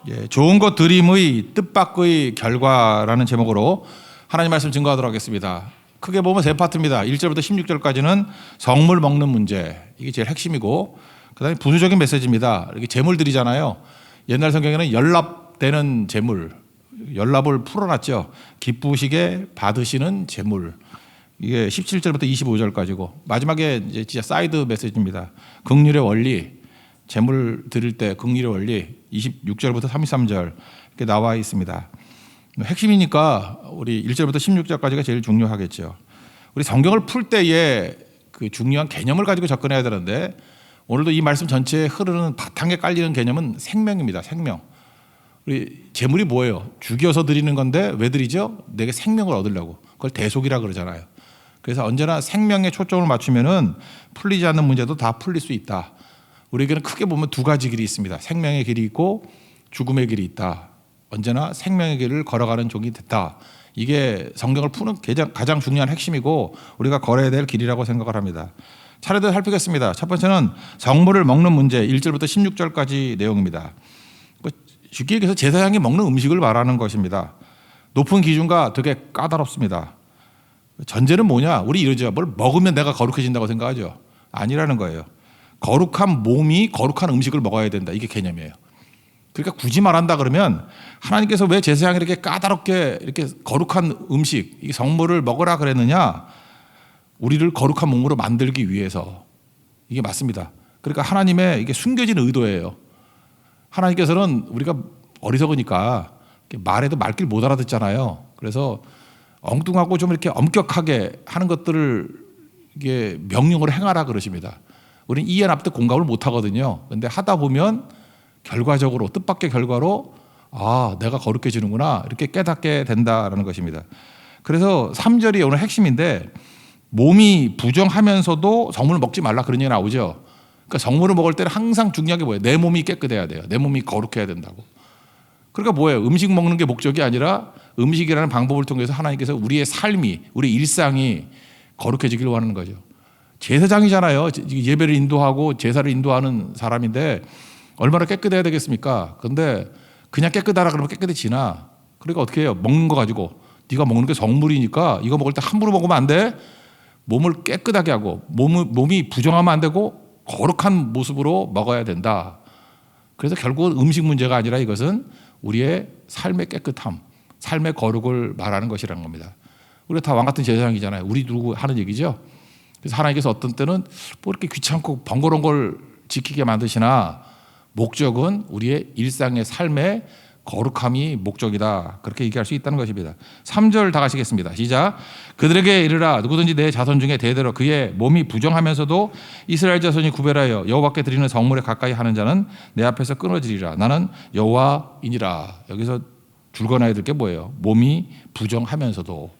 예, 좋은 것 드림의 뜻밖의 결과라는 제목으로 하나님 말씀 증거하도록 하겠습니다. 크게 보면 세 파트입니다. 1절부터 16절까지는 성물 먹는 문제, 이게 제일 핵심이고, 그 다음에 부수적인 메시지입니다. 이렇게 제물들이잖아요. 옛날 성경에는 연납되는 제물, 연납을 풀어놨죠. 기쁘시게 받으시는 제물. 이게 17절부터 25절까지고, 마지막에 이제 진짜 사이드 메시지입니다. 긍휼의 원리, 제물 드릴 때 긍휼의 원리 26절부터 33절 이렇게 나와 있습니다. 핵심이니까 우리 1절부터 16절까지가 제일 중요하겠죠. 우리 성경을 풀 때에 그 중요한 개념을 가지고 접근해야 되는데, 오늘도 이 말씀 전체에 흐르는 바탕에 깔리는 개념은 생명입니다. 생명. 우리 제물이 뭐예요? 죽여서 드리는 건데 왜 드리죠? 내게 생명을 얻으려고. 그걸 대속이라 그러잖아요. 그래서 언제나 생명에 초점을 맞추면은 풀리지 않는 문제도 다 풀릴 수 있다. 우리에게는 크게 보면 두 가지 길이 있습니다. 생명의 길이 있고 죽음의 길이 있다. 언제나 생명의 길을 걸어가는 종이 됐다. 이게 성경을 푸는 가장 중요한 핵심이고 우리가 걸어야 될 길이라고 생각을 합니다. 차례대로 살피겠습니다. 첫 번째는 성물을 먹는 문제, 1절부터 16절까지 내용입니다. 쉽게 얘기해서 제사장이 먹는 음식을 말하는 것입니다. 높은 기준과 되게 까다롭습니다. 전제는 뭐냐? 우리 이러죠. 뭘 먹으면 내가 거룩해진다고 생각하죠. 아니라는 거예요. 거룩한 몸이 거룩한 음식을 먹어야 된다. 이게 개념이에요. 그러니까 굳이 말한다 그러면 하나님께서 왜 제사장이 이렇게 까다롭게 이렇게 거룩한 음식, 이 성물을 먹으라 그랬느냐? 우리를 거룩한 몸으로 만들기 위해서. 이게 맞습니다. 그러니까 하나님의 이게 숨겨진 의도예요. 하나님께서는 우리가 어리석으니까 말해도 말귀를 못 알아듣잖아요. 그래서 엉뚱하고 좀 이렇게 엄격하게 하는 것들을 이게 명령으로 행하라 그러십니다. 우리는 이해 납득 공감을 못 하거든요. 그런데 하다 보면 결과적으로 뜻밖의 결과로 내가 거룩해지는구나 이렇게 깨닫게 된다라는 것입니다. 그래서 3절이 오늘 핵심인데, 몸이 부정하면서도 성물을 먹지 말라 그런 얘기 나오죠. 그러니까 성물을 먹을 때는 항상 중요한 게 뭐예요? 내 몸이 깨끗해야 돼요. 내 몸이 거룩해야 된다고. 그러니까 뭐예요? 음식 먹는 게 목적이 아니라 음식이라는 방법을 통해서 하나님께서 우리의 삶이, 우리 일상이 거룩해지길 원하는 거죠. 제사장이잖아요. 예배를 인도하고 제사를 인도하는 사람인데 얼마나 깨끗해야 되겠습니까? 그런데 그냥 깨끗하라 그러면 깨끗해지나? 그러니까 어떻게 해요? 먹는 거 가지고 네가 먹는 게 성물이니까 이거 먹을 때 함부로 먹으면 안 돼. 몸을 깨끗하게 하고 몸이 부정하면 안 되고 거룩한 모습으로 먹어야 된다. 그래서 결국은 음식 문제가 아니라 이것은 우리의 삶의 깨끗함, 삶의 거룩을 말하는 것이라는 겁니다. 우리가 다 왕 같은 제사장이잖아요. 우리 누구 하는 얘기죠. 그래서 하나님께서 어떤 때는 뭐 이렇게 귀찮고 번거로운 걸 지키게 만드시나 목적은 우리의 일상의 삶의 거룩함이 목적이다. 그렇게 얘기할 수 있다는 것입니다. 3절 다 가시겠습니다. 시작. 그들에게 이르라. 누구든지 내 자손 중에 대대로 그의 몸이 부정하면서도 이스라엘 자손이 구별하여 여호와께 드리는 성물에 가까이 하는 자는 내 앞에서 끊어지리라. 나는 여호와이니라. 여기서 줄거나야 될 게 뭐예요? 몸이 부정하면서도.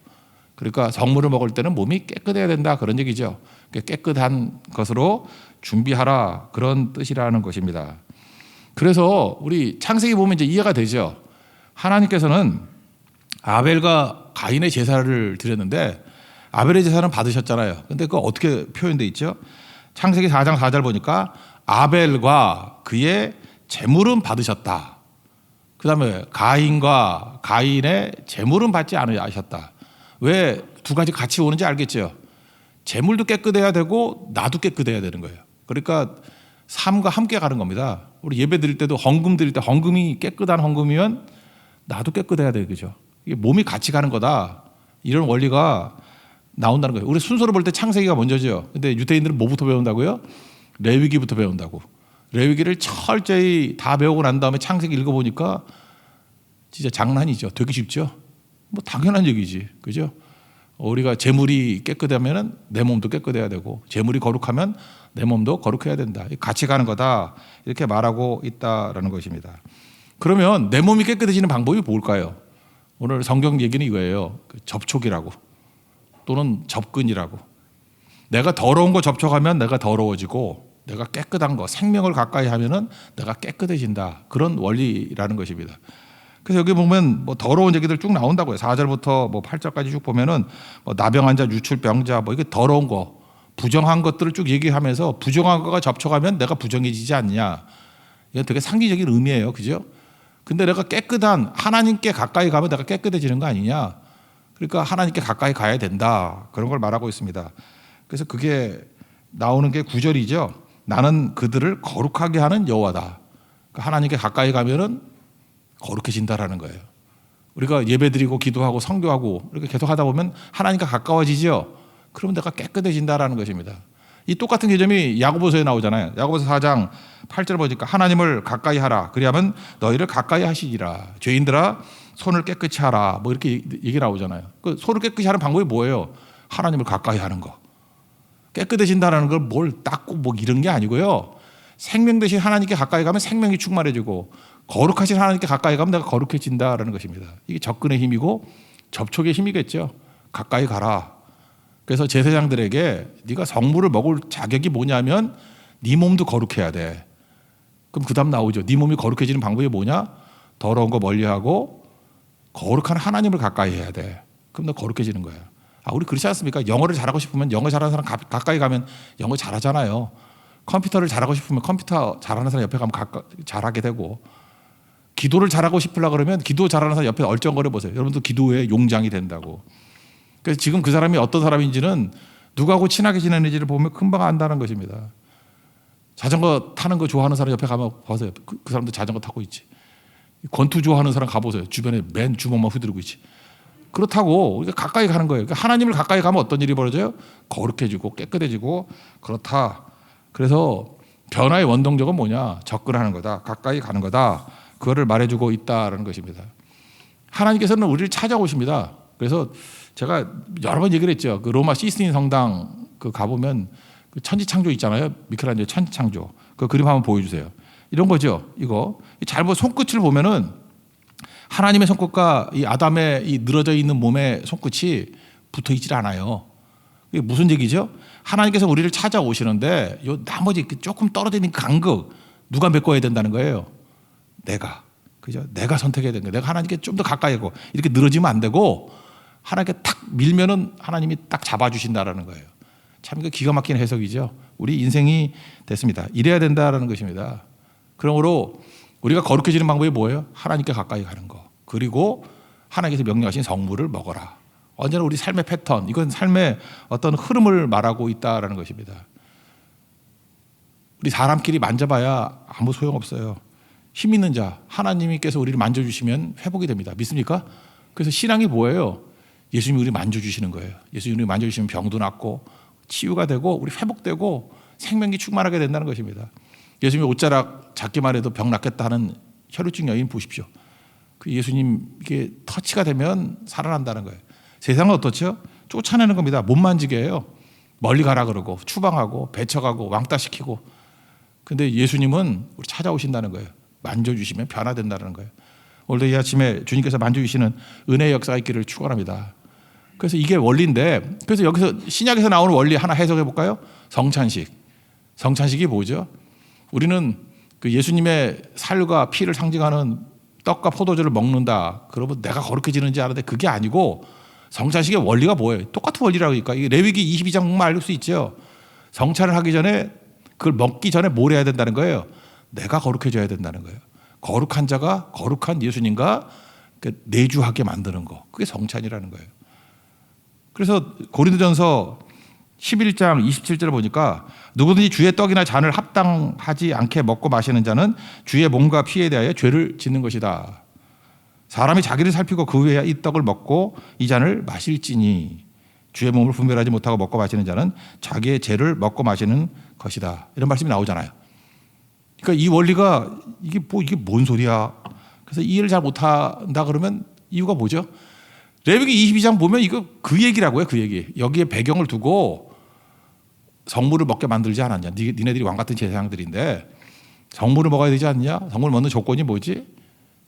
그러니까 성물을 먹을 때는 몸이 깨끗해야 된다 그런 얘기죠. 깨끗한 것으로 준비하라 그런 뜻이라는 것입니다. 그래서 우리 창세기 보면 이제 이해가 되죠. 하나님께서는 아벨과 가인의 제사를 드렸는데 아벨의 제사는 받으셨잖아요. 근데 그거 어떻게 표현되어 있죠? 창세기 4장 4절 보니까 아벨과 그의 제물은 받으셨다. 그 다음에 가인과 가인의 제물은 받지 않으셨다. 왜 두 가지 같이 오는지 알겠죠? 제물도 깨끗해야 되고 나도 깨끗해야 되는 거예요. 그러니까 삶과 함께 가는 겁니다. 우리 예배 드릴 때도 헌금 드릴 때 헌금이 깨끗한 헌금이면 나도 깨끗해야 되는 거죠. 이게 몸이 같이 가는 거다. 이런 원리가 나온다는 거예요. 우리 순서로 볼 때 창세기가 먼저죠. 근데 유대인들은 뭐부터 배운다고요? 레위기부터 배운다고. 레위기를 철저히 다 배우고 난 다음에 창세기 읽어보니까 진짜 장난이죠. 되게 쉽죠. 뭐 당연한 얘기지. 그죠? 우리가 제물이 깨끗하면 내 몸도 깨끗해야 되고 제물이 거룩하면 내 몸도 거룩해야 된다. 같이 가는 거다. 이렇게 말하고 있다라는 것입니다. 그러면 내 몸이 깨끗해지는 방법이 뭘까요? 오늘 성경 얘기는 이거예요. 접촉이라고 또는 접근이라고. 내가 더러운 거 접촉하면 내가 더러워지고 내가 깨끗한 거 생명을 가까이 하면은 내가 깨끗해진다. 그런 원리라는 것입니다. 그래서 여기 보면 뭐 더러운 얘기들 쭉 나온다고요. 4절부터 뭐 8절까지 쭉 보면은 뭐 나병한 자, 유출병자, 뭐 이게 더러운 거, 부정한 것들을 쭉 얘기하면서 부정한 거가 접촉하면 내가 부정해지지 않냐. 이건 되게 상기적인 의미예요, 그죠? 근데 내가 깨끗한 하나님께 가까이 가면 내가 깨끗해지는 거 아니냐. 그러니까 하나님께 가까이 가야 된다. 그런 걸 말하고 있습니다. 그래서 그게 나오는 게 9절이죠. 나는 그들을 거룩하게 하는 여호와다. 그러니까 하나님께 가까이 가면은 거룩해진다라는 거예요. 우리가 예배드리고 기도하고 선교하고 이렇게 계속 하다 보면 하나님과 가까워지죠. 그러면 내가 깨끗해진다라는 것입니다. 이 똑같은 개념이 야고보서에 나오잖아요. 야고보서 4장 8절 보니까 하나님을 가까이 하라. 그리하면 너희를 가까이 하시리라. 죄인들아 손을 깨끗이 하라. 뭐 이렇게 얘기 나오잖아요. 그 손을 깨끗이 하는 방법이 뭐예요? 하나님을 가까이 하는 거. 깨끗해진다는 걸 뭘 닦고 뭐 이런 게 아니고요. 생명 대신 하나님께 가까이 가면 생명이 충만해지고 거룩하신 하나님께 가까이 가면 내가 거룩해진다라는 것입니다. 이게 접근의 힘이고 접촉의 힘이겠죠. 가까이 가라. 그래서 제사장들에게 네가 성물을 먹을 자격이 뭐냐면 네 몸도 거룩해야 돼. 그럼 그 다음 나오죠. 네 몸이 거룩해지는 방법이 뭐냐? 더러운 거 멀리하고 거룩한 하나님을 가까이 해야 돼. 그럼 너 거룩해지는 거야. 우리 그렇지 않습니까? 영어를 잘하고 싶으면 영어 잘하는 사람 가까이 가면 영어 잘하잖아요. 컴퓨터를 잘하고 싶으면 컴퓨터 잘하는 사람 옆에 가면 잘하게 되고, 기도를 잘하고 싶으려고 그러면 기도 잘하는 사람 옆에 얼쩡거려 보세요. 여러분도 기도의 용장이 된다고. 그래서 지금 그 사람이 어떤 사람인지는 누구하고 친하게 지내는지를 보면 금방 안다는 것입니다. 자전거 타는 거 좋아하는 사람 옆에 가면 보세요. 그 사람도 자전거 타고 있지. 권투 좋아하는 사람 가보세요. 주변에 맨 주먹만 후들고 있지. 그렇다고 우리가 가까이 가는 거예요. 그러니까 하나님을 가까이 가면 어떤 일이 벌어져요? 거룩해지고 깨끗해지고 그렇다. 그래서 변화의 원동력은 뭐냐? 접근하는 거다. 가까이 가는 거다. 그거를 말해주고 있다는 것입니다. 하나님께서는 우리를 찾아오십니다. 그래서 제가 여러 번 얘기를 했죠. 그 로마 시스틴 성당 그 가보면 그 천지창조 있잖아요. 미켈란젤로 천지창조. 그 그림 한번 보여주세요. 이런 거죠. 이거 잘 보면 손끝을 보면은 하나님의 손끝과 이 아담의 이 늘어져 있는 몸의 손끝이 붙어 있질 않아요. 이게 무슨 얘기죠? 하나님께서 우리를 찾아오시는데 요 나머지 조금 떨어져 있는 간극 누가 메꿔야 된다는 거예요. 내가. 그죠? 내가 선택해야 되는 거예요. 내가 하나님께 좀 더 가까이 하고 이렇게 늘어지면 안 되고 하나님께 탁 밀면은 하나님이 딱 잡아주신다라는 거예요. 참 이거 기가 막힌 해석이죠. 우리 인생이 됐습니다. 이래야 된다라는 것입니다. 그러므로 우리가 거룩해지는 방법이 뭐예요? 하나님께 가까이 가는 거. 그리고 하나님께서 명령하신 성물을 먹어라. 언제나 우리 삶의 패턴, 이건 삶의 어떤 흐름을 말하고 있다라는 것입니다. 우리 사람끼리 만져봐야 아무 소용없어요. 힘 있는 자, 하나님께서 우리를 만져주시면 회복이 됩니다. 믿습니까? 그래서 신앙이 뭐예요? 예수님이 우리 만져주시는 거예요. 예수님이 우리 만져주시면 병도 낫고 치유가 되고 우리 회복되고 생명이 충만하게 된다는 것입니다. 예수님이 옷자락 잡기만 해도 병 낫겠다 하는 혈루증 여인 보십시오. 그 예수님 이게 터치가 되면 살아난다는 거예요. 세상은 어떻죠? 쫓아내는 겁니다. 못 만지게 해요. 멀리 가라 그러고 추방하고 배척하고 왕따시키고. 근데 예수님은 우리 찾아오신다는 거예요. 만져주시면 변화된다는 거예요. 오늘도 이 아침에 주님께서 만져주시는 은혜의 역사가 있기를 축원합니다. 그래서 이게 원리인데, 그래서 여기서 신약에서 나오는 원리 하나 해석해 볼까요? 성찬식. 성찬식이 뭐죠? 우리는 그 예수님의 살과 피를 상징하는 떡과 포도주를 먹는다. 그러면 내가 거룩해지는지 아는데 그게 아니고 성찬식의 원리가 뭐예요? 똑같은 원리라고 하니까 이게 레위기 22장 보면 알 수 있죠. 성찬을 하기 전에 그걸 먹기 전에 뭘 해야 된다는 거예요? 내가 거룩해져야 된다는 거예요. 거룩한 자가 거룩한 예수님과 내주하게 만드는 거. 그게 성찬이라는 거예요. 그래서 고린도전서 11장 27절을 보니까 누구든지 주의 떡이나 잔을 합당하지 않게 먹고 마시는 자는 주의 몸과 피에 대하여 죄를 짓는 것이다. 사람이 자기를 살피고 그 후에 이 떡을 먹고 이 잔을 마실지니 주의 몸을 분별하지 못하고 먹고 마시는 자는 자기의 죄를 먹고 마시는 것이다. 이런 말씀이 나오잖아요. 그러니까 이 원리가 이게 뭔 소리야. 그래서 이해를 잘 못한다 그러면 이유가 뭐죠? 레위기 22장 보면 이거 그 얘기라고요. 그 얘기. 여기에 배경을 두고 성물을 먹게 만들지 않았냐. 니네들이 왕 같은 제사장들인데 성물을 먹어야 되지 않냐. 성물을 먹는 조건이 뭐지?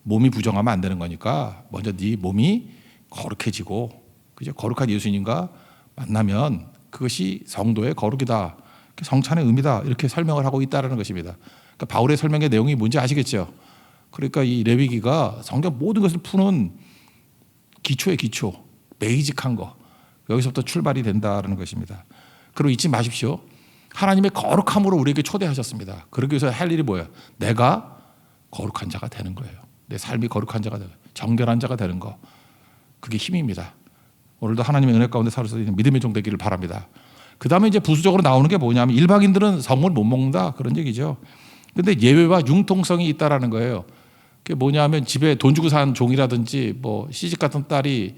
몸이 부정하면 안 되는 거니까 먼저 네 몸이 거룩해지고 그죠? 거룩한 예수님과 만나면 그것이 성도의 거룩이다. 성찬의 의미다. 이렇게 설명을 하고 있다는 것입니다. 그러니까 바울의 설명의 내용이 뭔지 아시겠죠? 그러니까 이 레위기가 성경 모든 것을 푸는 기초의 기초, 베이직한 거. 여기서부터 출발이 된다는 것입니다. 그리고 잊지 마십시오. 하나님의 거룩함으로 우리에게 초대하셨습니다. 그러기 위해서 할 일이 뭐예요? 내가 거룩한 자가 되는 거예요. 내 삶이 거룩한 자가 되고 정결한 자가 되는 거. 그게 힘입니다. 오늘도 하나님의 은혜 가운데 살 수 있는 믿음의 종 되기를 바랍니다. 그 다음에 이제 부수적으로 나오는 게 뭐냐면 일반인들은 성물 못 먹는다 그런 얘기죠. 근데 예외와 융통성이 있다라는 거예요. 그게 뭐냐면 집에 돈 주고 산 종이라든지 뭐 시집 갔던 딸이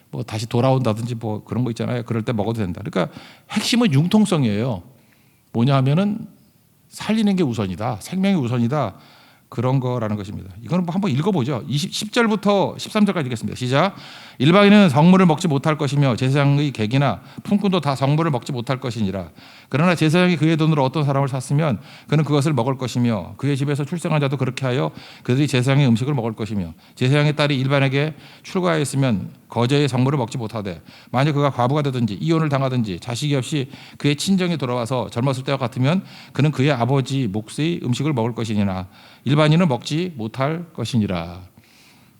뭐 다시 돌아온다든지 뭐 그런 거 있잖아요. 그럴 때 먹어도 된다. 그러니까 핵심은 융통성이에요. 뭐냐면은 살리는 게 우선이다. 생명이 우선이다. 그런 거라는 것입니다. 이거는 뭐 한번 읽어보죠. 10절부터 13절까지 읽겠습니다. 시작. 일반인은 성물을 먹지 못할 것이며 제사장의 객이나 품꾼도 다 성물을 먹지 못할 것이니라. 그러나 제사장이 그의 돈으로 어떤 사람을 샀으면 그는 그것을 먹을 것이며 그의 집에서 출생한 자도 그렇게 하여 그들이 제사장의 음식을 먹을 것이며 제사장의 딸이 일반에게 출가하였으면 거제의 성물을 먹지 못하되 만약 그가 과부가 되든지 이혼을 당하든지 자식이 없이 그의 친정에 돌아와서 젊었을 때와 같으면 그는 그의 아버지 몫의 음식을 먹을 것이니라. 일반인은 먹지 못할 것이니라.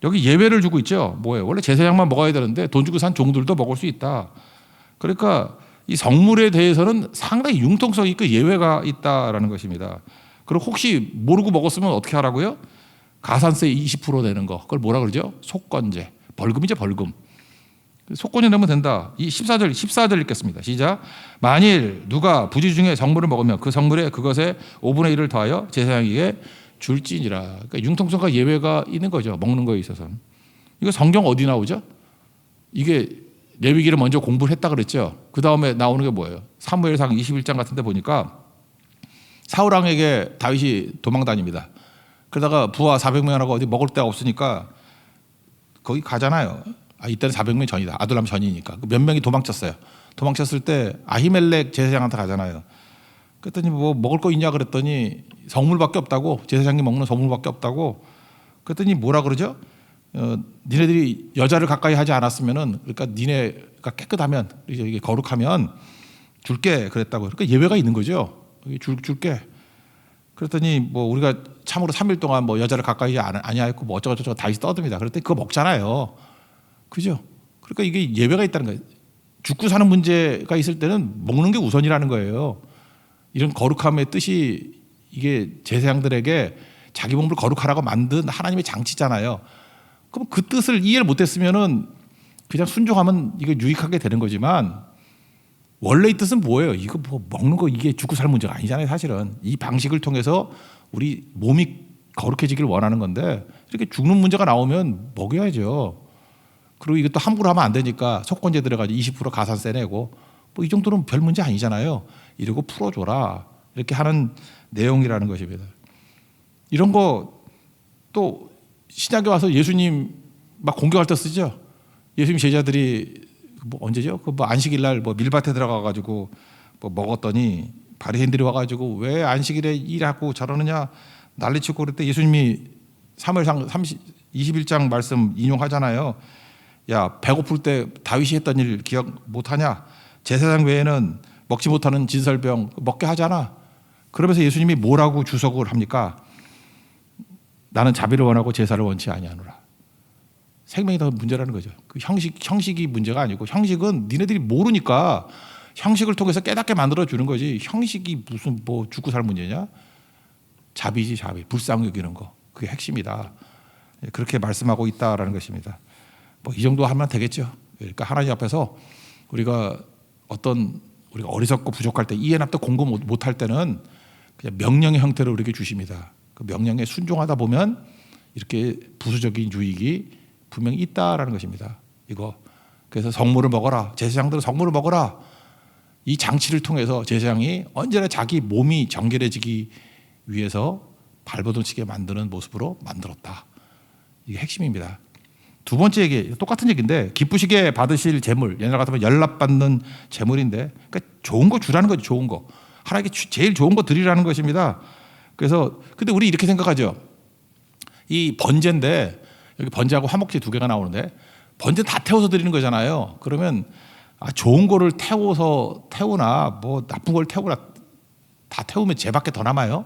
여기 예외를 주고 있죠. 뭐예요? 원래 제사장만 먹어야 되는데 돈 주고 산 종들도 먹을 수 있다. 그러니까 이 성물에 대해서는 상당히 융통성 있고 예외가 있다라는 것입니다. 그리고 혹시 모르고 먹었으면 어떻게 하라고요? 가산세 20% 내는 거. 그걸 뭐라 그러죠? 속건제. 벌금이죠, 벌금. 속건제 내면 된다. 이 14절 읽겠습니다. 시작. 만일 누가 부지 중에 성물을 먹으면 그 성물에 그것의 5분의 1을 더하여 제사장에게 줄지니라. 그러니까 융통성과 예외가 있는 거죠. 먹는 거에 있어서는. 이거 성경 어디 나오죠? 이게 레위기를 먼저 공부를 했다 그랬죠. 그 다음에 나오는 게 뭐예요? 사무엘상 21장 같은 데 보니까 사울 왕에게 다윗이 도망 다닙니다. 그러다가 부하 400명하고 어디 먹을 데가 없으니까 거기 가잖아요. 이때는 400명 전이다. 아둘람 전이니까. 몇 명이 도망쳤어요. 도망쳤을 때 아히멜렉 제사장한테 가잖아요. 그랬더니 뭐 먹을 거 있냐 그랬더니 성물밖에 없다고. 제사장이 먹는 성물밖에 없다고. 그랬더니 뭐라 그러죠? 니네들이 여자를 가까이 하지 않았으면은 그러니까 니네가 깨끗하면 이게 거룩하면 줄게 그랬다고. 그러니까 예외가 있는 거죠. 줄게. 그랬더니 뭐 우리가 참으로 3일 동안 뭐 여자를 가까이 아니하였고 뭐 어쩌고저쩌고 다윗이 떠듭니다. 그랬더니 그거 먹잖아요. 그죠? 그러니까 이게 예외가 있다는 거예요. 죽고 사는 문제가 있을 때는 먹는 게 우선이라는 거예요. 이런 거룩함의 뜻이 이게 제사장들에게 자기 몸을 거룩하라고 만든 하나님의 장치잖아요. 그럼 그 뜻을 이해를 못했으면은 그냥 순종하면 이게 유익하게 되는 거지만 원래 이 뜻은 뭐예요? 이거 뭐 먹는 거 이게 죽고 살 문제가 아니잖아요. 사실은 이 방식을 통해서 우리 몸이 거룩해지기를 원하는 건데 이렇게 죽는 문제가 나오면 먹여야죠. 그리고 이것도 함부로 하면 안 되니까 속건제 들어가지고 20% 가산세 내고 뭐 이 정도는 별 문제 아니잖아요. 이러고 풀어줘라. 이렇게 하는 내용이라는 것입니다. 이런 거 또 신약에 와서 예수님 막 공격할 때 쓰죠. 예수님 제자들이 뭐 언제죠? 그 뭐 안식일 날 뭐 밀밭에 들어가 가지고 뭐 먹었더니 바리새인들이 와가지고 왜 안식일에 일하고 저러느냐 난리치고 그럴 때 예수님이 사무엘상 21장 말씀 인용하잖아요. 야 배고플 때 다윗이 했던 일 기억 못하냐? 제사장 외에는 먹지 못하는 진설병 먹게 하잖아. 그러면서 예수님이 뭐라고 주석을 합니까? 나는 자비를 원하고 제사를 원치 아니하노라. 생명이 더 문제라는 거죠. 그 형식이 문제가 아니고 형식은 니네들이 모르니까 형식을 통해서 깨닫게 만들어 주는 거지. 형식이 무슨 뭐 죽고 살 문제냐? 자비지 자비. 불쌍히 여기는 거. 그게 핵심이다. 그렇게 말씀하고 있다라는 것입니다. 뭐 이 정도 하면 되겠죠. 그러니까 하나님 앞에서 우리가 우리가 어리석고 부족할 때 이해납도 공부 못할 때는 그냥 명령의 형태로 우리에게 주십니다. 그 명령에 순종하다 보면 이렇게 부수적인 유익이 분명히 있다라는 것입니다. 이거 그래서 성물을 먹어라. 제사장들은 성물을 먹어라. 이 장치를 통해서 제사장이 언제나 자기 몸이 정결해지기 위해서 발버둥 치게 만드는 모습으로 만들었다. 이게 핵심입니다. 두 번째 얘기 똑같은 얘기인데 기쁘시게 받으실 재물 옛날 같으면 연락받는 재물인데 그러니까 좋은 거 주라는 거죠. 좋은 거 하나님께 제일 좋은 거 드리라는 것입니다. 그래서 근데 우리 이렇게 생각하죠. 이 번제인데 여기 번제하고 화목제 두 개가 나오는데 번제 다 태워서 드리는 거잖아요. 그러면 좋은 거를 태우나 뭐 나쁜 걸 태우나 다 태우면 쟤밖에 더 남아요.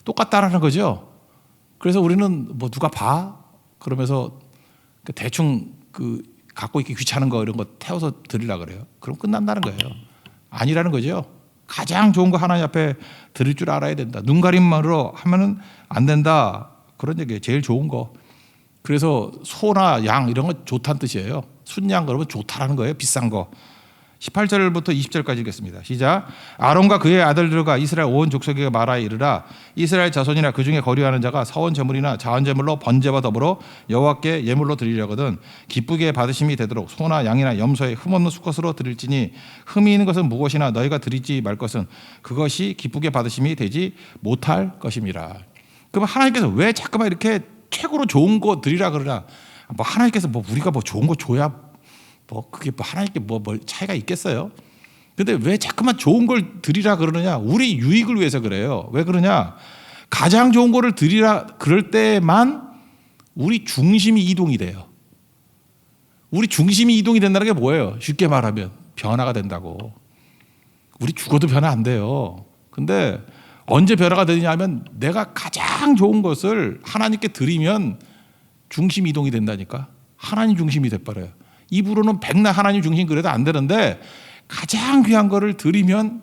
똑같다라는 거죠. 그래서 우리는 뭐 누가 봐 그러면서 대충 그 갖고 있기 귀찮은 거 이런 거 태워서 드리려고 그래요. 그럼 끝난다는 거예요. 아니라는 거죠. 가장 좋은 거 하나님 앞에 드릴 줄 알아야 된다. 눈 가림만으로 하면은 안 된다. 그런 얘기예요. 제일 좋은 거. 그래서 소나 양 이런 건 좋다는 뜻이에요. 순양 그러면 좋다라는 거예요. 비싼 거. 18절부터 20절까지 읽겠습니다. 시작. 아론과 그의 아들들과 이스라엘 온 족속에게 말하여 이르라. 이스라엘 자손이나 그중에 거류하는 자가 서원 제물이나 자원 제물로 번제와 더불어 여호와께 예물로 드리려거든 기쁘게 받으심이 되도록 소나 양이나 염소의 흠없는 수컷으로 드릴지니 흠이 있는 것은 무엇이나 너희가 드리지 말 것은 그것이 기쁘게 받으심이 되지 못할 것임이라. 그럼 하나님께서 왜 자꾸만 이렇게 최고로 좋은 거 드리라 그러나? 뭐 하나님께서 뭐 우리가 뭐 좋은 거 줘야 뭐 그게 뭐 하나님께 뭐 차이가 있겠어요? 근데 왜 자꾸만 좋은 걸 드리라 그러느냐? 우리 유익을 위해서 그래요. 왜 그러냐? 가장 좋은 거를 드리라 그럴 때만 우리 중심이 이동이 돼요. 우리 중심이 이동이 된다는 게 뭐예요? 쉽게 말하면 변화가 된다고. 우리 죽어도 변화 안 돼요. 근데 언제 변화가 되느냐면 내가 가장 좋은 것을 하나님께 드리면 중심 이동이 된다니까. 하나님 중심이 돼버려요. 입으로는 백날 하나님 중심 그래도 안 되는데 가장 귀한 거를 드리면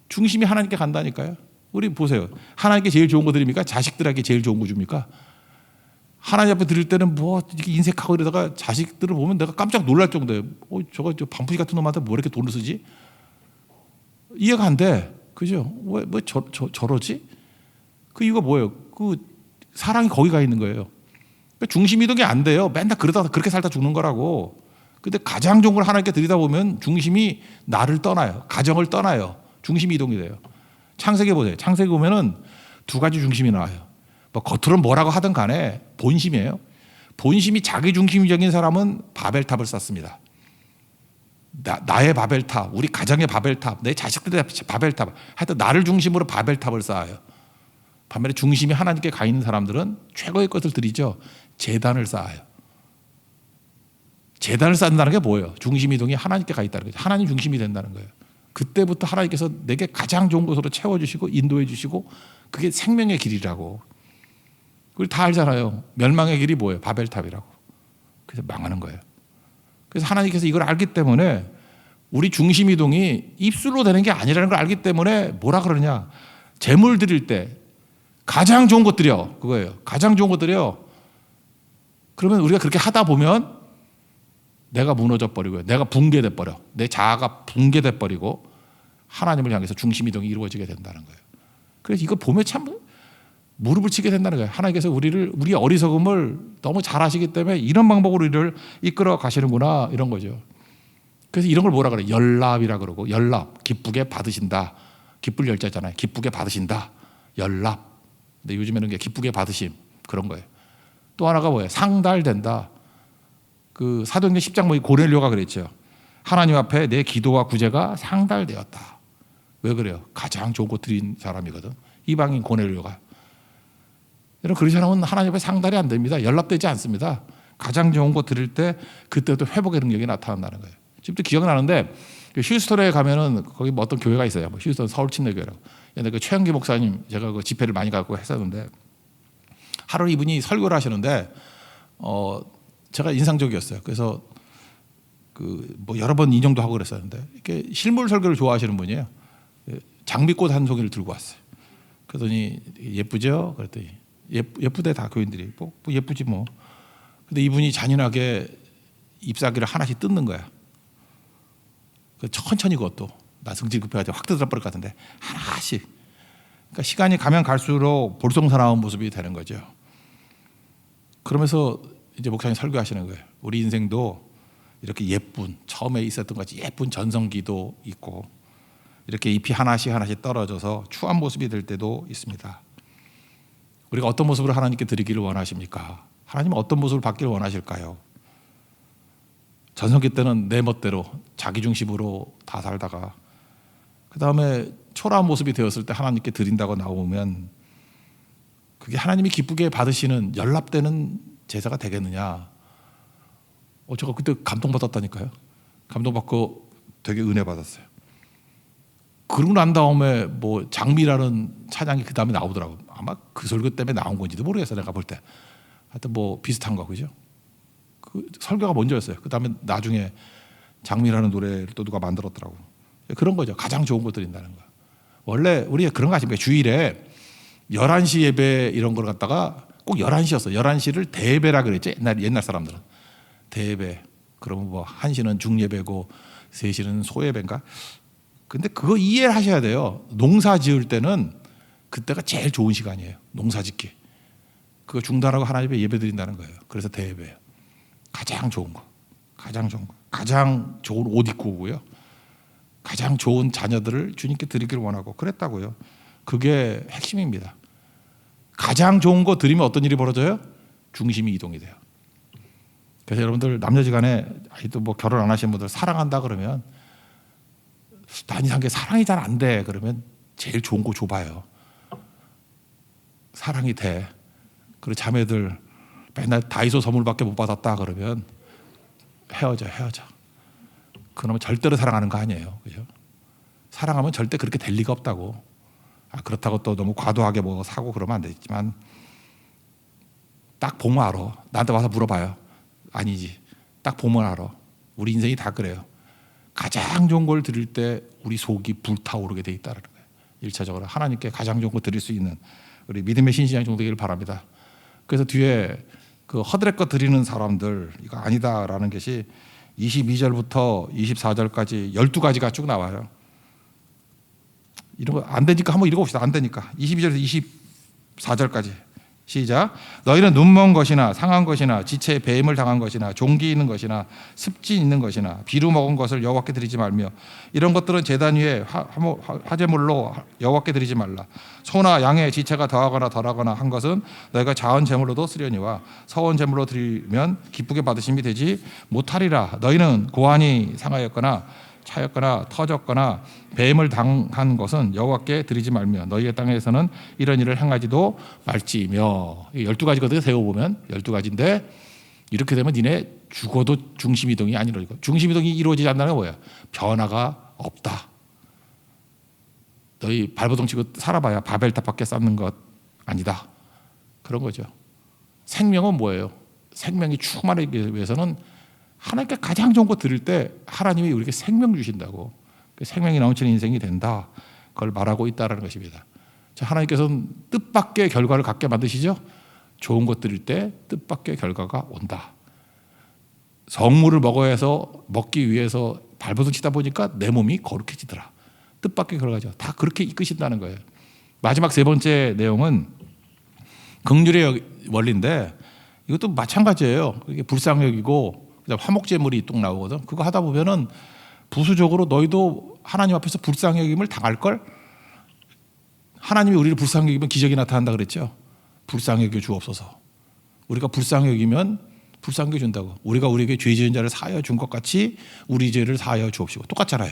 중심이 하나님께 간다니까요. 우리 보세요. 하나님께 제일 좋은 거 드립니까? 자식들에게 제일 좋은 거 줍니까? 하나님 앞에 드릴 때는 뭐 이렇게 인색하고 이러다가 자식들을 보면 내가 깜짝 놀랄 정도예요. 저거 저 반푸시 같은 놈한테 뭐 이렇게 돈을 쓰지? 이해가 안 돼. 그죠? 왜 저러지? 그 이유가 뭐예요? 그 사랑이 거기 가 있는 거예요. 그러니까 중심 이동이 안 돼요. 맨날 그러다가 그렇게 살다 죽는 거라고. 근데 가장 좋은 걸 하나님께 드리다 보면 중심이 나를 떠나요. 가정을 떠나요. 중심이 이동이 돼요. 창세기 보세요. 창세기 보면은 두 가지 중심이 나와요. 뭐 겉으로는 뭐라고 하든 간에 본심이에요. 본심이 자기 중심적인 사람은 바벨탑을 쌓습니다. 나의 바벨탑, 우리 가정의 바벨탑, 내 자식들의 바벨탑, 하여튼 나를 중심으로 바벨탑을 쌓아요. 반면에 중심이 하나님께 가 있는 사람들은 최고의 것을 드리죠. 제단을 쌓아요. 제단을 쌓는다는 게 뭐예요? 중심 이동이 하나님께 가 있다는 거죠. 하나님 중심이 된다는 거예요. 그때부터 하나님께서 내게 가장 좋은 것으로 채워주시고 인도해 주시고 그게 생명의 길이라고. 우리 다 알잖아요. 멸망의 길이 뭐예요? 바벨탑이라고. 그래서 망하는 거예요. 그래서 하나님께서 이걸 알기 때문에 우리 중심 이동이 입술로 되는 게 아니라는 걸 알기 때문에 뭐라 그러냐? 재물 드릴 때 가장 좋은 것 드려. 그거예요. 가장 좋은 것 드려. 그러면 우리가 그렇게 하다 보면 내가 무너져 버리고요. 내가 붕괴돼 버려. 내 자아가 붕괴돼 버리고 하나님을 향해서 중심 이동이 이루어지게 된다는 거예요. 그래서 이거 보면 참 무릎을 치게 된다는 거예요. 하나님께서 우리의 어리석음을 너무 잘 아시기 때문에 이런 방법으로 우리를 이끌어 가시는구나 이런 거죠. 그래서 이런 걸 뭐라 그래요? 열납이라 그러고 열납, 기쁘게 받으신다. 기쁠 열자잖아요. 기쁘게 받으신다. 열납. 근데 요즘에는 게 기쁘게 받으심 그런 거예요. 또 하나가 뭐예요? 상달된다. 그 사도행전 10장 뭐 고넬료가 그랬죠. 하나님 앞에 내 기도와 구제가 상달되었다. 왜 그래요? 가장 좋은 거 드린 사람이거든. 이방인 고넬료가. 여러분 그런 사람은 하나님 앞에 상달이 안 됩니다. 연락되지 않습니다. 가장 좋은 거 드릴 때 그때도 회복의 능력이 나타난다는 거예요. 지금도 기억나는데 휴스턴에 가면은 거기 뭐 어떤 교회가 있어요. 뭐 휴스턴 서울 침례교회라고. 옛날에 그 최영기 목사님 제가 그 집회를 많이 가고 했었는데 하루 이분이 설교를 하시는데 제가 인상적이었어요. 그래서 그 뭐 여러 번 인용도 하고 그랬었는데 이렇게 실물 설교를 좋아하시는 분이에요. 장미꽃 한 송이를 들고 왔어요. 그러더니 예쁘죠? 그랬더니 예쁘대 다 교인들이 뭐 예쁘지 뭐. 근데 이분이 잔인하게 잎사귀를 하나씩 뜯는 거야. 천천히 그것도 나 성질 급해가지고 확 뜯어버릴 것 같은데 하나씩. 그러니까 시간이 가면 갈수록 볼썽사나운 모습이 되는 거죠. 그러면서 이제 목사님 설교하시는 거예요. 우리 인생도 이렇게 예쁜 처음에 있었던 것 같이 예쁜 전성기도 있고 이렇게 잎이 하나씩 떨어져서 추한 모습이 될 때도 있습니다. 우리가 어떤 모습으로 하나님께 드리기를 원하십니까? 하나님은 어떤 모습을 받기를 원하실까요? 전성기 때는 내 멋대로 자기 중심으로 다 살다가 그 다음에 초라한 모습이 되었을 때 하나님께 드린다고 나오면 그게 하나님이 기쁘게 받으시는 연락되는 제사가 되겠느냐? 제가 그때 감동받았다니까요. 감동받고 되게 은혜 받았어요. 그러고 난 다음에 뭐 장미라는 찬양이 그 다음에 나오더라고요. 아마 그 설교 때문에 나온 건지도 모르겠어요. 내가 볼 때. 하여튼 뭐 비슷한 거 그죠? 그 설교가 먼저였어요. 그 다음에 나중에 장미라는 노래를 또 누가 만들었더라고. 그런 거죠. 가장 좋은 거 드린다는 거. 원래 우리가 그런 거 아십니까? 주일에 11시 예배 이런 걸 갖다가 꼭 11시였어. 11시를 대배라 그랬지. 옛날 사람들은. 대배. 그러면 뭐 1시는 중예배고 3시는 소예배인가? 근데 그거 이해를 하셔야 돼요. 농사 지을 때는 그때가 제일 좋은 시간이에요. 농사 짓기. 그거 중단하고 하나님께 예배 드린다는 거예요. 그래서 대예배예요. 가장 좋은 거. 가장 좋은 거. 가장 좋은 옷 입고 오고요. 가장 좋은 자녀들을 주님께 드리기를 원하고 그랬다고요. 그게 핵심입니다. 가장 좋은 거 드리면 어떤 일이 벌어져요? 중심이 이동이 돼요. 그래서 여러분들 남녀지간에 아직도 뭐 결혼 안 하신 분들 사랑한다 그러면 난 이상하게 사랑이 잘 안 돼. 그러면 제일 좋은 거 줘봐요. 사랑이 돼. 그리고 자매들 맨날 다이소 선물밖에 못 받았다 그러면 헤어져. 그러면 절대로 사랑하는 거 아니에요. 그죠? 사랑하면 절대 그렇게 될 리가 없다고. 그렇다고 또 너무 과도하게 뭐 사고 그러면 안 되지만 딱 보면 알아. 나한테 와서 물어봐요. 아니지. 딱 보면 알아. 우리 인생이 다 그래요. 가장 좋은 걸 드릴 때 우리 속이 불타오르게 돼 있다는 거예요. 1차적으로 하나님께 가장 좋은 거 드릴 수 있는 우리 믿음의 신신앙 정도기를 바랍니다. 그래서 뒤에 그 허드렛 드리는 사람들 이거 아니다라는 것이 22절부터 24절까지 12가지가 쭉 나와요. 이런 거 안 되니까 한번 읽어봅시다. 안 되니까 22절에서 24절까지 시작. 너희는 눈먼 것이나 상한 것이나 지체에 배임을 당한 것이나 종기 있는 것이나 습지 있는 것이나 비루 먹은 것을 여호와께 드리지 말며 이런 것들은 제단 위에 화제물로 여호와께 드리지 말라. 소나 양의 지체가 더하거나 덜하거나 한 것은 너희가 자은 제물로도 쓰려니와 서원 제물로 드리면 기쁘게 받으심이 되지 못하리라. 너희는 고환이 상하였거나 차였거나 터졌거나 배임을 당한 것은 여호와께 드리지 말며 너희의 땅에서는 이런 일을 행하지도 말지며. 12가지거든요. 세워보면 12가지인데 이렇게 되면 니네 죽어도 중심이동이 안 이루어지고 중심이동이 이루어지지 않는다는 건 뭐예요? 변화가 없다. 너희 발버둥 치고 살아봐야 바벨탑밖에 쌓는 것 아니다. 그런 거죠. 생명은 뭐예요? 생명이 충만하기 위해서는 하나님께 가장 좋은 거 드릴 때 하나님이 우리에게 생명 주신다고. 생명이 넘치는 인생이 된다. 그걸 말하고 있다는 것입니다. 자, 하나님께서는 뜻밖의 결과를 갖게 만드시죠. 좋은 것 드릴 때 뜻밖의 결과가 온다. 성물을 먹기 위해서 발버둥 치다 보니까 내 몸이 거룩해지더라. 뜻밖의 결과죠. 다 그렇게 이끄신다는 거예요. 마지막 세 번째 내용은 긍휼의 원리인데 이것도 마찬가지예요. 이게 불쌍욕이고 화목제물이 뚝 나오거든. 그거 하다 보면은 부수적으로 너희도 하나님 앞에서 불쌍욕임을 당할 걸. 하나님이 우리를 불쌍히 여기면 기적이 나타난다 그랬죠. 불쌍히 여겨 주옵소서. 우리가 불쌍히 여기면 불쌍히 준다고. 우리가 우리에게 죄 지은 자를 사하여 준 것 같이 우리 죄를 사하여 주옵시고. 똑같잖아요.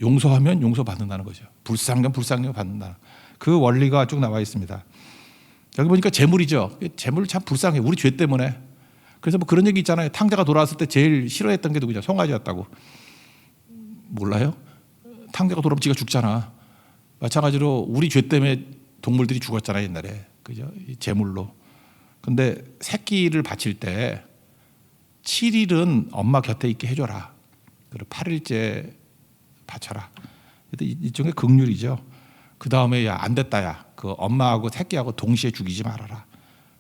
용서하면 용서받는다는 거죠. 불쌍하면 불쌍히 받는다. 그 원리가 쭉 나와 있습니다. 여기 보니까 재물이죠. 재물 참 불쌍해. 우리 죄 때문에. 그래서 뭐 그런 얘기 있잖아요. 탕자가 돌아왔을 때 제일 싫어했던 게 누구죠? 송아지였다고. 몰라요? 탕자가 돌아오면 지가 죽잖아. 마찬가지로 우리 죄 때문에 동물들이 죽었잖아요, 옛날에. 그죠? 재물로. 근데 새끼를 바칠 때 7일은 엄마 곁에 있게 해줘라. 그리고 8일째 바쳐라. 이쪽에 긍휼이죠. 그 다음에 야, 안 됐다, 야. 그 엄마하고 새끼하고 동시에 죽이지 말아라.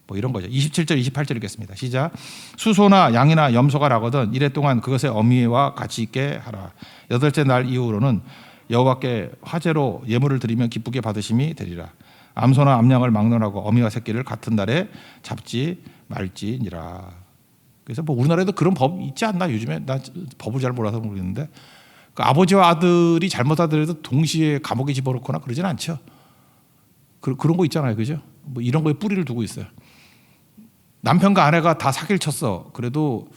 뭐 이런 거죠. 27절, 28절 읽겠습니다. 시작. 수소나 양이나 염소가 나거든 이래 동안 그것의 어미와 같이 있게 하라. 8째 날 이후로는 여호와께 화제로 예물을 드리면 기쁘게 받으심이 되리라. 암소나 암양을 막론하고 어미와 새끼를 같은 날에 잡지 말지니라. 그래서 뭐 우리나라에도 그런 법 있지 않나? 요즘에 나 법을 잘 몰라서 모르겠는데 그 아버지와 아들이 잘못하더라도 동시에 감옥에 집어넣거나 그러진 않죠. 그런 거 있잖아요, 그죠? 뭐 이런 거에 뿌리를 두고 있어요. 남편과 아내가 다 사기를 쳤어. 그래도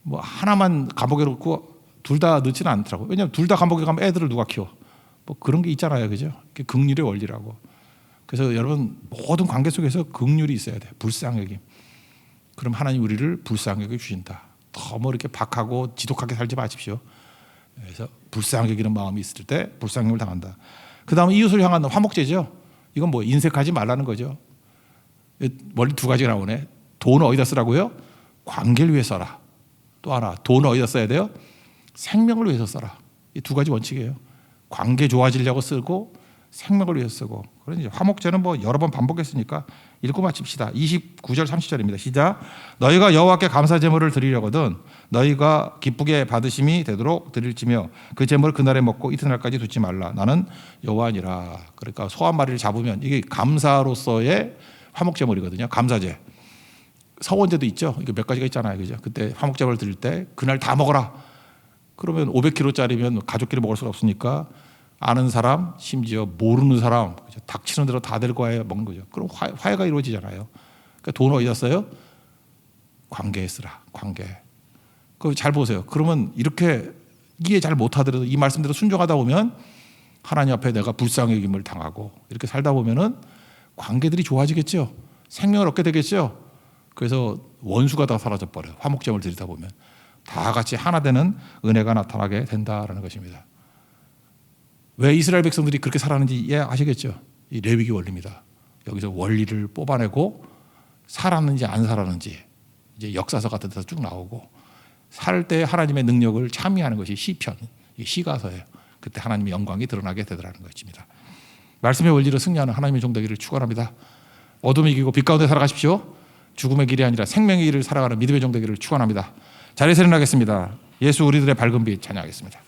뭐 하나만 감옥에 넣고 둘 다 넣지는 않더라고. 왜냐하면 둘 다 감옥에 가면 애들을 누가 키워? 뭐 그런 게 있잖아요, 그죠? 그게 긍휼의 원리라고. 그래서 여러분 모든 관계 속에서 긍휼이 있어야 돼. 불쌍하게. 그럼 하나님 우리를 불쌍하게 주신다. 너무 이렇게 박하고 지독하게 살지 마십시오. 그래서 불쌍하게 여기는 마음이 있을 때 불쌍함을 당한다. 그 다음에 이웃을 향한 화목제죠. 이건 뭐 인색하지 말라는 거죠. 원리 두 가지가 나오네. 돈 어디다 쓰라고요? 관계를 위해 써라. 또 하나, 돈 어디다 써야 돼요? 생명을 위해서 써라. 이 두 가지 원칙이에요. 관계 좋아지려고 쓰고 생명을 위해서 쓰고 그러니 화목제는 뭐 여러 번 반복했으니까 읽고 마칩시다. 29절 30절입니다. 시작. 너희가 여호와께 감사 제물을 드리려거든 너희가 기쁘게 받으심이 되도록 드릴지며 그 제물을 그날에 먹고 이튿날까지 두지 말라. 나는 여호와니라. 그러니까 소 한 마리를 잡으면 이게 감사로서의 화목제물이거든요. 감사제. 서원제도 있죠. 이게 몇 가지가 있잖아요. 그죠? 그때 화목제물을 드릴 때 그날 다 먹어라. 그러면 500kg짜리면 가족끼리 먹을 수가 없으니까 아는 사람, 심지어 모르는 사람, 닥치는 대로 다 데리고 와야 먹는 거죠. 그럼 화해가 이루어지잖아요. 그러니까 돈 어디다 써요? 관계에 쓰라. 관계. 그 잘 보세요. 그러면 이렇게 이해 잘 못하더라도 이 말씀대로 순종하다 보면 하나님 앞에 내가 불쌍히 여김을 당하고 이렇게 살다 보면은 관계들이 좋아지겠죠. 생명을 얻게 되겠죠. 그래서 원수가 다 사라져 버려요. 화목제물 드리다 보면 다 같이 하나 되는 은혜가 나타나게 된다라는 것입니다. 왜 이스라엘 백성들이 그렇게 살았는지 이해하시겠죠? 이 레위기 원리입니다. 여기서 원리를 뽑아내고 살았는지 안 살았는지 이제 역사서 같은 데서 쭉 나오고 살 때 하나님의 능력을 참여하는 것이 시편, 시가서예요. 그때 하나님의 영광이 드러나게 되더라는 것입니다. 말씀의 원리로 승리하는 하나님의 종되기를 축원합니다. 어둠이 이기고 빛 가운데 살아가십시오. 죽음의 길이 아니라 생명의 길을 살아가는 믿음의 종되기를 축원합니다. 자리에서 일어나겠습니다. 예수 우리들의 밝은 빛 찬양하겠습니다.